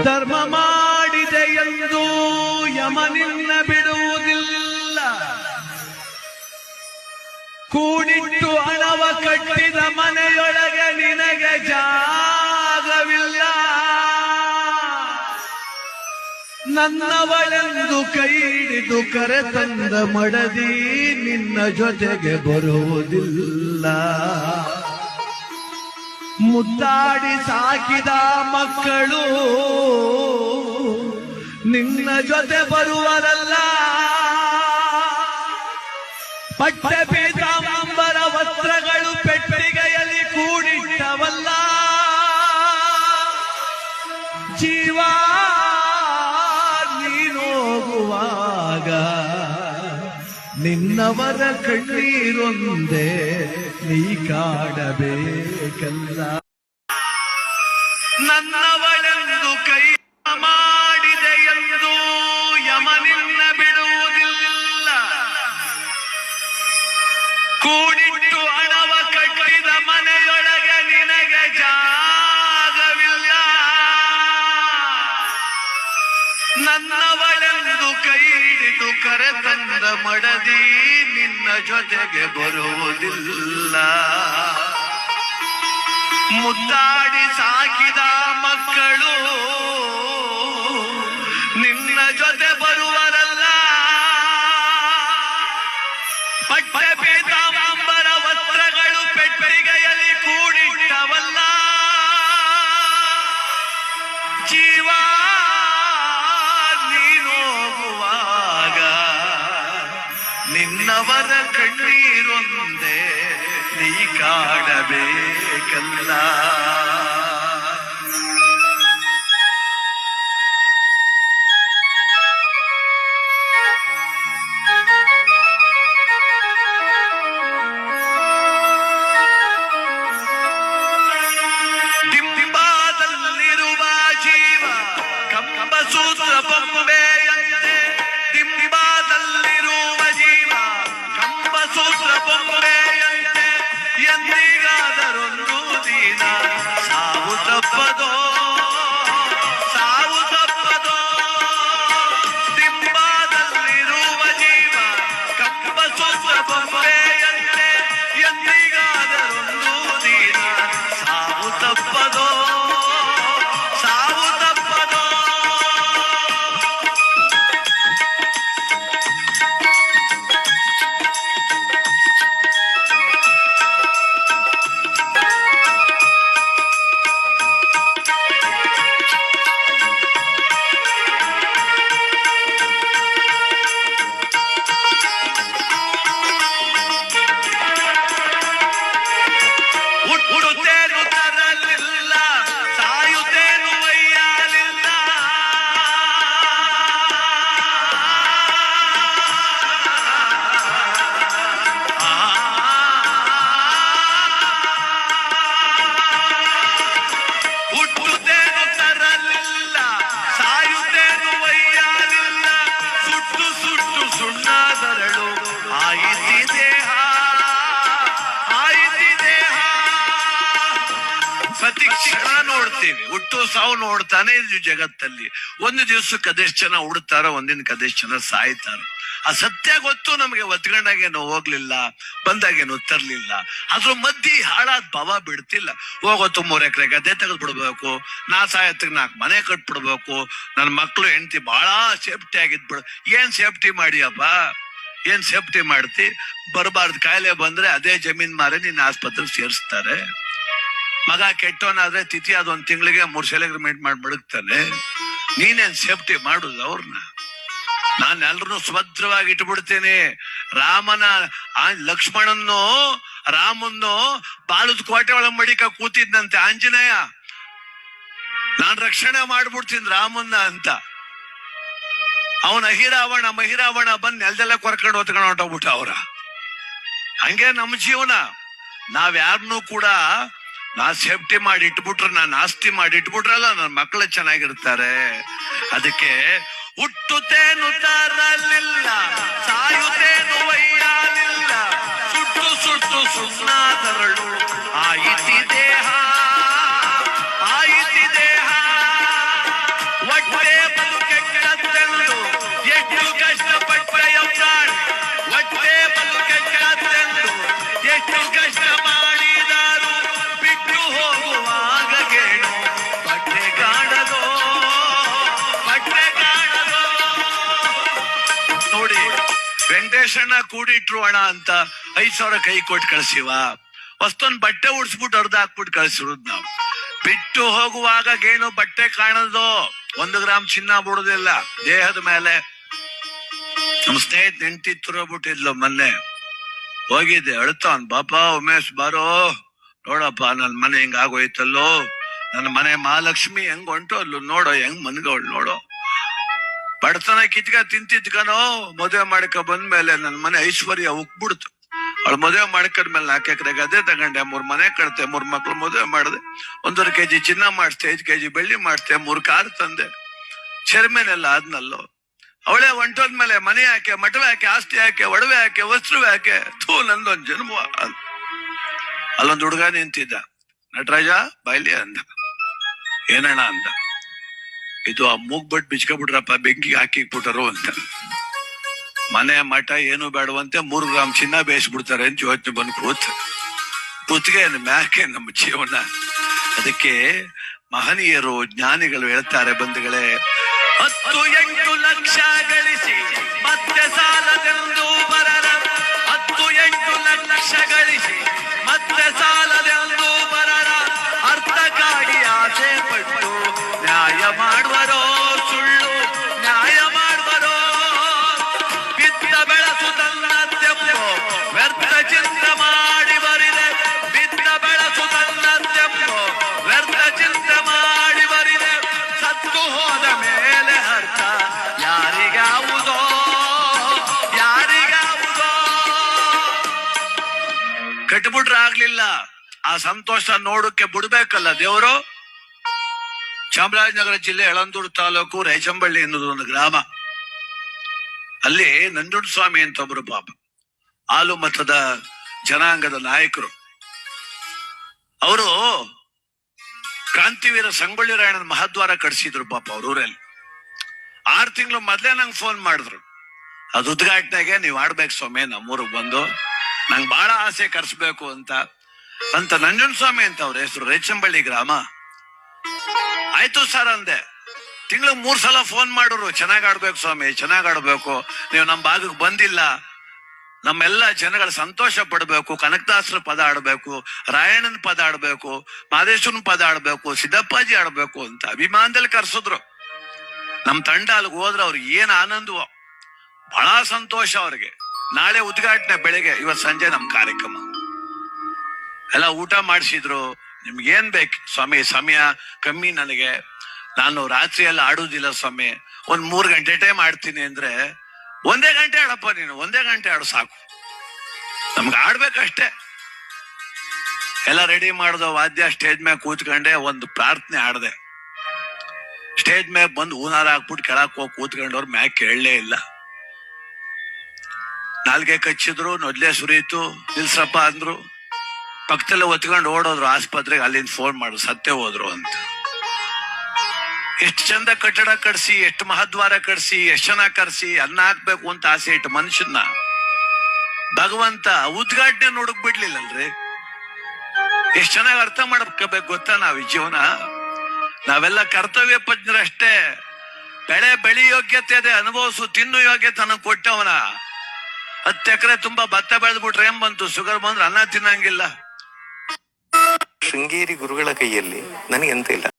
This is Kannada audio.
ಧರ್ಮ ಮಾಡಿದೆ ಎಂದು ಯಮನಿನ್ನ ಬಿಡುವುದಿಲ್ಲ. ಕೂಡಿಟ್ಟು ಹಣವ ಕಟ್ಟಿದ ಮನೆಯೊಳಗೆ ನಿನಗೆ ಜಾಗವಿಲ್ಲ. ನನ್ನವಳೆಂದು ಕೈ ಹಿಡಿದು ಕರೆತಂದ ಮಡದಿ ನಿನ್ನ ಜೊತೆಗೆ ಬರುವುದಿಲ್ಲ. ಮುದ್ದಾಡಿ ಸಾಕಿದ ಮಕ್ಕಳು ನಿನ್ನ ಜೊತೆ ಬರುವರಲ್ಲ. ಪಟ್ಟೆ ಪೀತಾಂಬರ ವಸ್ತ್ರಗಳು ಪೆಟ್ಟಿಗೆಯಲ್ಲಿ ಕೂಡಿಟ್ಟವಲ್ಲ. ಜೀವ ನೀನೋಗುವಾಗ ನಿನ್ನವರ ಕಣ್ಣೀರೊಂದೇ ನೀ ಕಾಡಬೇಕಲ್ಲ. ನನ್ನವಳೆಂದು ಕೈ ಮಾಡಿದೆ ಎಂದು ಯಮನಿನ್ನ ಬಿಡುವುದಿಲ್ಲ. ಕೂಡಿಟ್ಟು ಹಣವ ಕಟ್ಟಿದ ಮನೆಯೊಳಗೆ ನಿನಗೆ ಜಾಗವಿಲ್ಲ. ನನ್ನವಳೆಂದು ಕೈ ಹಿಡಿದು ಕರೆತಂದ ಮಡದಿ ನಿನ್ನ ಜೊತೆಗೆ ಬರುವುದಿಲ್ಲ. ಮುದ್ದಾಡಿ ಸಾಕಿದ ಮಕ್ಕಳು ನಿನ್ನ ಜೊತೆ ಬರುವರಲ್ಲ. ಪಟ್ಟೆ ಪೀತಾಂಬರ ವಸ್ತ್ರಗಳು ಪೆಟ್ಟಿಗೆಯಲ್ಲಿ ಕೂಡಿಟ್ಟವಲ್ಲ. ಜೀವ ನೀನೋಗುವಾಗ ನಿನ್ನವರ ಕಣ್ಣೀರೊಂದೇ ನೀ ಕಾಡಬೇಕಲ್ಲ. ದಿಂಬಾದಲ್ಲಿರುವ ಜೀವ ಕಂಬಸೂತ್ರ ಬೊಂಬೆಯಂತೆ. ದಿಂಬಾದಲ್ಲಿರುವ ಜೀವ ಕಂಬಸೂತ್ರ ಬೊಂಬೆಯಂತೆ. ಎಂದಿಗಾದರೊಂದು ದಿನ ಸಾವು ತಪ್ಪದೋ, ಸಾವು ತಪ್ಪದೋ. ದಿಂಬಾದಲ್ಲಿರುವ ಜೀವ ಕಂಬಸೂತ್ರ ಬೊಂಬೆಯಂತೆ. ಎಂದಿಗಾದರೊಂದು ದಿನ ಸಾವು ತಪ್ಪದೋ, ಸಾವು ತಪ್ಪದೋ. ಹುಟ್ಟುತ್ತೇನು ತರಲಿಲ್ಲ, ಸಾಯುತ್ತೇನು ಒಯ್ಯಲಿಲ್ಲ. ಹುಟ್ಟುತ್ತೇನು ತರಲಿಲ್ಲ, ಸಾಯುತ್ತೇನು ಒಯ್ಯಲಿಲ್ಲ. ಸುಟ್ಟು ಸುಟ್ಟು ಸುಣ್ಣಾದರಳು ಆಯಿತಿದೆ, ಪ್ರತಿ ಕ್ಷಣ ನೋಡ್ತೀವಿ. ಹುಟ್ಟು ಸಾವು ನೋಡ್ತಾನೆ ಇದು ಜಗತ್ತಲ್ಲಿ. ಒಂದು ದಿವಸಕ್ಕೆ ಅದೆಷ್ಟು ಜನ ಹುಡ್ತಾರ, ಒಂದಿನಕ್ಕೆ ಅದೆಷ್ಟು ಜನ ಸಾಯ್ತಾರ. ಆ ಸತ್ಯ ಗೊತ್ತು ನಮಗೆ. ಒತ್ಕೊಂಡಾಗೇನು ಹೋಗ್ಲಿಲ್ಲ, ಬಂದಾಗೇನು ತರ್ಲಿಲ್ಲ. ಅದ್ರ ಮಧ್ಯೆ ಹಾಳಾದ ಭಾವ ಬಿಡ್ತಿಲ್ಲ. ಹೋಗೋತು 3 ಎಕರೆ ಗದ್ದೆ ತೆಗೆದು ಬಿಡ್ಬೇಕು, ನಾ ಸಾಯತ್ತಿಗೆ 4 ಮನೆ ಕಟ್ಬಿಡ್ಬೇಕು, ನನ್ನ ಮಕ್ಳು ಹೆಂಡತಿ ಬಹಳ ಸೇಫ್ಟಿ ಆಗಿದ್ಬಿಡು. ಏನ್ ಸೇಫ್ಟಿ ಮಾಡಿಯಪ್ಪ, ಏನ್ ಸೇಫ್ಟಿ ಮಾಡ್ತಿ? ಬರಬಾರ್ದು ಕಾಯಿಲೆ ಬಂದ್ರೆ ಅದೇ ಜಮೀನ್ ಮಾರಿ ನಿನ್ನ ಆಸ್ಪತ್ರೆಗೆ ಸೇರಿಸ್ತಾರೆ. ಮಗ ಕೆಟ್ಟವನಾದ್ರೆ ತಿಥಿ ಅದ 1 ತಿಂಗಳಿಗೆ 3 ಸಲ ಅಗ್ರಿಮೆಂಟ್ ಮಾಡಿ ಬದುಕ್ತಾನೆ. ನೀನೇನ್ ಸೇಫ್ಟಿ ಮಾಡುದು ಅವ್ರನ್ನ? ನಾನು ಎಲ್ರನ್ನೂ ಸುಭದ್ರವಾಗಿ ಇಟ್ಬಿಡ್ತೇನೆ. ರಾಮನ ಲಕ್ಷ್ಮಣನ್ನು ರಾಮನ್ನು ಬಾಳದ ಕೋಟೆ ಒಳಗೆ ಮಡಿಕ ಕೂತಿದ್ನಂತೆ ಆಂಜನೇಯ. ನಾನ್ ರಕ್ಷಣೆ ಮಾಡ್ಬಿಡ್ತೀನಿ ರಾಮನ್ನ ಅಂತ. ಅವನ ಅಹಿರಾವಣ ಮಹಿರಾವಣ ಬಂದ್ ನೆಲದೆಲ್ಲ ಕೊರ್ಕೊಂಡು ಹೊತ್ಕೊಂಡು ಹೊಂಟೋಗ್ಬಿಟ್ಟ ಅವ್ರ. ಹಂಗೆ ನಮ್ಮ ಜೀವನ. ನಾವ್ಯಾರನ್ನೂ ಕೂಡ ನಾ ಸೇಫ್ಟಿ ಮಾಡಿ ಇಟ್ಬಿಟ್ರೆ, ನಾನು ಆಸ್ತಿ ಮಾಡಿ ಇಟ್ಬಿಟ್ರಲ್ಲ, ನನ್ನ ಮಕ್ಕಳು ಚೆನ್ನಾಗಿರ್ತಾರೆ. ಅದಕ್ಕೆ ಹುಟ್ಟುತ್ತೇನು ತರಲಿಲ್ಲ, ಸಾಯುತ್ತೇನು ಒಯ್ಯಲಿಲ್ಲ. ಸುಟ್ಟು ಸುಟ್ಟು ಸುಣ್ಣಾದರಳು ಆಯಿತಿ ದೇಹ, ಆಯಿತಿ ದೇಹ. ಒಟ್ಟೆ ಬದುಕೆ ಕೆಡತ್ತೆಂದು ಎಷ್ಟು ಕಷ್ಟಪಟ್ಟೆಯ ಪ್ರಾಣಿ, ಒಟ್ಟೆ ಬದುಕೆ ಕೆಡತ್ತೆಂದು ಎಷ್ಟು ಕಷ್ಟ ಮಾಡಿದರು, ಬಿಟ್ಟು ಹೋಗುವಾಗ ಗೇಣು ಬಟ್ಟೆ ಕಾಣದೋ, ಬಟ್ಟೆ ಕಾಣದೋ. ನೋಡಿ, ವೆಂಕಟೇಶಣ್ಣ ಕೂಡಿಟ್ರು ಅಣ್ಣ ಅಂತ 5,000 ಕೈ ಕೊಟ್ಟು ಕಳ್ಸಿವ, ವಸ್ತೊಂದು ಬಟ್ಟೆ ಉಡ್ಸ್ಬಿಟ್ಟು ಅರ್ಧ ಹಾಕ್ಬಿಟ್ಟು ಕಳ್ಸಿರೋದು ನಾವು. ಬಿಟ್ಟು ಹೋಗುವಾಗ ಗೇಣು ಬಟ್ಟೆ ಕಾಣೋದು, 1 ಗ್ರಾಮ್ ಚಿನ್ನ ಬಿಡುದಿಲ್ಲ ದೇಹದ ಮೇಲೆ. ನಮ್ಮ ಸ್ನೇಹಿತ ನೆಂಟಿ ತುರೋಬಿಟ್ಟಿದ್ಲು, ಮೊನ್ನೆ ಹೋಗಿದ್ದೆ, ಅಳ್ತಾವನ್, ಬಾಪ ಉಮೇಶ್ ಬಾರೋ ನೋಡಪ್ಪ ನನ್ ಮನೆ ಹಿಂಗ ಆಗೋಯ್ತಲ್ಲೋ, ನನ್ನ ಮನೆ ಮಹಾಲಕ್ಷ್ಮಿ ಹೆಂಗ್ ಹೊಂಟು ಅಲ್ಲೂ ನೋಡೋ, ಹೆಂಗ್ ಮನ್ಗವಳು ನೋಡೋ, ಬಡತನ ಕಿತ್ಕ ತಿಂತಿದ್ಕನೋ, ಮದುವೆ ಮಾಡ್ಕ ಬಂದ್ಮೇಲೆ ನನ್ ಮನೆ ಐಶ್ವರ್ಯ ಉಕ್ಬಿಡ್ತು. ಅವಳು ಮದುವೆ ಮಾಡ್ಕೊಂಡ್ಮೇಲೆ 4 ಎಕರೆ ಗದ್ದೆ ತಗೊಂಡೆ, 3 ಮನೆ ಕಟ್ತೆ, 3 ಮಕ್ಳು ಮದುವೆ ಮಾಡಿದೆ, 1.5 kg ಚಿನ್ನ ಮಾಡಿಸ್ತೆ, 5 kg ಬೆಳ್ಳಿ ಮಾಡ್ತೆ, 3 ಕಾರ್ ತಂದೆ, ಚರ್ಮೇನೆಲ್ಲ ಆದ್ನಲ್ಲೋ. ಅವಳೇ ಹೊಂಟೋದ್ಮೇಲೆ ಮನೆ ಯಾಕೆ, ಮಠವೆ ಯಾಕೆ, ಆಸ್ತಿ ಯಾಕೆ, ಒಡವೆ ಯಾಕೆ, ವಸ್ತ್ರವೆ ಯಾಕೆ, ಥೂ ನಂದೊಂದ್ ಜನ್ಮ. ಅಲ್ಲೊಂದು ಹುಡುಗ ನಿಂತಿದ್ದ, ನಟರಾಜ ಬಾಯ್ಲಿ ಅಂದ. ಏನಣ್ಣ ಅಂದ. ಇದು ಆ ಮೂಗ್ಬಟ್ ಬಿಚ್ಕೊಬಿಟ್ರಪ್ಪ, ಬೆಂಕಿ ಹಾಕಿಬಿಟ್ಟರು ಅಂತ. ಮನೆ ಮಠ ಏನು ಬೇಡವಂತೆ, 3 ಗ್ರಾಮ್ ಚಿನ್ನ ಬೇಯಿಸ್ಬಿಡ್ತಾರೆ ಅಂತ ಯೋಚನೆ ಬಂದು ಕೂತ್ಗೆ ಮ್ಯಾಕೆ ನಮ್ಮ ಜೀವನ. ಅದಕ್ಕೆ ಮಹನೀಯರು ಜ್ಞಾನಿಗಳು ಹೇಳ್ತಾರೆ ಬಂಧುಗಳೇ, 10-8 ಲಕ್ಷ ಗಳಿಸಿ ಮತ್ತೆ ಸಾಲದೆಂದು ಬರರ, 10-8 ಲಕ್ಷ ಗಳಿಸಿ ಮತ್ತೆ ಸಾಲದೆಂದು ಬರರ, ಅರ್ಥಕ್ಕಾಗಿ ಆಸೆ ಪಟ್ಟು ನ್ಯಾಯ ಮಾಡುವರೋ, ಸುಳ್ಳು ನ್ಯಾಯ ಮಾಡುವರೋ, ಬಿದ್ದ ಬೆಳಸು ತನ್ನತ್ತೆಂಬೋ ವ್ಯರ್ಥ ಚಿಂತ ಮಾಡಿ ಬರಿದೆ, ಬಿದ್ದ ಬೆಳಸು ತನ್ನತ್ತೆಂಬೋ ವ್ಯರ್ಥ ಚಿಂತ ಮಾಡಿ ಬರಿದೆ, ಸತ್ತು ಹೋದ ಮೇಲೆ ಅರ್ಥ ಯಾರಿಗಾವುದೋ, ಯಾರಿಗಾವುದೋ. ಕಟ್ಬಿಟ್ರೆ ಆಗ್ಲಿಲ್ಲ, ಆ ಸಂತೋಷ ನೋಡಕ್ಕೆ ಬಿಡ್ಬೇಕಲ್ಲ ದೇವರು. ಚಾಮರಾಜನಗರ ಜಿಲ್ಲೆ ಯಳಂದೂರು ತಾಲೂಕು ರೇಚಂಬಳ್ಳಿ ಎನ್ನುವುದು ಒಂದು ಗ್ರಾಮ. ಅಲ್ಲಿ ನಂಜುಂಡಸ್ವಾಮಿ ಅಂತ ಒಬ್ರು ಪಾಪ ಹಾಲು ಮತದ ಜನಾಂಗದ ನಾಯಕರು. ಅವರು ಕ್ರಾಂತಿವೀರ ಸಂಗೊಳ್ಳಿ ರಾಯಣ್ಣನ ಮಹಾದ್ವಾರ ಕಟ್ಸಿದ್ರು ಪಾಪ ಅವ್ರ ಊರಲ್ಲಿ. 6 ತಿಂಗಳು ಮೊದ್ಲೇ ನಂಗೆ ಫೋನ್ ಮಾಡಿದ್ರು, ಅದು ಉದ್ಘಾಟನೆಗೆ ನೀವ್ ಆಡ್ಬೇಕು ಸ್ವಾಮಿ, ನಮ್ಮೂರಿಗೆ ಬಂದು ನಂಗೆ ಬಹಳ ಆಸೆ ಕರ್ಸ್ಬೇಕು ಅಂತ. ನಂಜುಂಡಸ್ವಾಮಿ ಅಂತ ಅವ್ರ ಹೆಸರು, ರೇಚಂಬಳ್ಳಿ ಗ್ರಾಮ. ಆಯ್ತು ಸರ್ ಅಂದೆ. ತಿಂಗಳು 3 ಸಲ ಫೋನ್ ಮಾಡೋರು, ಚೆನ್ನಾಗ್ ಆಡ್ಬೇಕು ಸ್ವಾಮಿ, ಚೆನ್ನಾಗ್ ಆಡ್ಬೇಕು, ನೀವು ನಮ್ಮ ಭಾಗಕ್ಕೆ ಬಂದಿಲ್ಲ, ನಮ್ಮೆಲ್ಲ ಜನಗಳ ಸಂತೋಷ ಪಡ್ಬೇಕು, ಕನಕದಾಸರ ಪದ ಆಡ್ಬೇಕು, ರಾಯಣ್ಣನ ಪದ ಆಡ್ಬೇಕು, ಮಾದೇಶ್ವರನ ಪದ ಆಡ್ಬೇಕು, ಸಿದ್ದಪ್ಪಾಜಿ ಆಡ್ಬೇಕು ಅಂತ ಅಭಿಮಾನದಲ್ಲಿ ಕರ್ಸಿದ್ರು. ನಮ್ ತಂಡ ಅಲ್ಲಿಗೆ ಹೋದ್ರೆ ಅವ್ರಿಗೆ ಏನ್ ಆನಂದವೋ, ಬಹಳ ಸಂತೋಷ ಅವ್ರಿಗೆ. ನಾಳೆ ಉದ್ಘಾಟನೆ ಬೆಳಿಗ್ಗೆ, ಇವತ್ತು ಸಂಜೆ ನಮ್ ಕಾರ್ಯಕ್ರಮ ಎಲ್ಲ ಊಟ ಮಾಡಿಸಿದ್ರು. ನಿಮ್ಗೇನ್ ಬೇಕು ಸ್ವಾಮಿ, ಸಮಯ ಕಮ್ಮಿ ನನಗೆ, ನಾನು ರಾತ್ರಿ ಎಲ್ಲ ಆಡುದಿಲ್ಲ ಸ್ವಾಮಿ, 3 ಗಂಟೆ ಟೈಮ್ ಆಡ್ತೀನಿ ಅಂದ್ರೆ, 1 ಗಂಟೆ ಆಡಪ್ಪ ನೀನು, 1 ಗಂಟೆ ಆಡು ಸಾಕು, ನಮ್ಗೆ ಆಡ್ಬೇಕಷ್ಟೇ. ಎಲ್ಲ ರೆಡಿ ಮಾಡ್ದ ವಾದ್ಯ, ಸ್ಟೇಜ್ ಮೇಲೆ ಕೂತ್ಕೊಂಡೆ, ಒಂದು ಪ್ರಾರ್ಥನೆ ಆಡ್ದೆ. ಸ್ಟೇಜ್ ಮೇಲೆ ಬಂದು ಹೂನಾರ ಹಾಕ್ಬಿಟ್ಟು ಕೆಳಕ್ ಹೋಗಿ ಕೂತ್ಕೊಂಡವ್ರು ಮ್ಯಾಕ್ ಕೇಳಲೇ ಇಲ್ಲ. ನಾಲ್ಗೆ ಕಚ್ಚಿದ್ರು, ನೊದ್ಲೆ ಸುರಿಯಿತು, ನಿಲ್ಸಪ್ಪ ಅಂದ್ರು, ಪಕ್ಕದಲ್ಲೇ ಒತ್ಕೊಂಡು ಓಡೋದ್ರು ಆಸ್ಪತ್ರೆಗೆ. ಅಲ್ಲಿಂದ ಫೋನ್ ಮಾಡು, ಸತ್ತೇ ಹೋದ್ರು ಅಂತ. ಎಷ್ಟು ಚಂದ ಕಟ್ಟಡ ಕಟ್ಸಿ, ಎಷ್ಟು ಮಹದ್ವಾರ ಕಟ್ಸಿ, ಎಷ್ಟು ಚೆನ್ನಾಗಿ ಕರ್ಸಿ, ಅನ್ನ ಹಾಕ್ಬೇಕು ಅಂತ ಆಸೆ ಇಟ್ಟು ಮನುಷ್ಯನ ಭಗವಂತ ಉದ್ಘಾಟನೆ ನೋಡಕ್ ಬಿಡ್ಲಿಲ್ಲಲ್ರಿ. ಎಷ್ಟ್ ಚೆನ್ನಾಗಿ ಅರ್ಥ ಮಾಡ್ಕೋಬೇಕು ಗೊತ್ತಾ ನಾವ್ ಈ ಜೀವನ. ನಾವೆಲ್ಲ ಕರ್ತವ್ಯ ಪಜ್ಞರಷ್ಟೇ. ಬೆಳಿ ಯೋಗ್ಯತೆ ಅದೇ, ಅನುಭವಿಸು, ತಿನ್ನು ಯೋಗ್ಯತೆ ನನಗೆ ಕೊಟ್ಟವನ. 10 ಎಕರೆ ತುಂಬಾ ಭತ್ತ ಬೆಳೆದ್ಬಿಟ್ರೆ ಏನ್ ಬಂತು, ಶುಗರ್ ಬಂದ್ರೆ ಅನ್ನ ತಿನ್ನಂಗಿಲ್ಲ. ಶೃಂಗೇರಿ ಗುರುಗಳ ಕೈಯಲ್ಲಿ ನನಗೆಂತ ಇಲ್ಲ.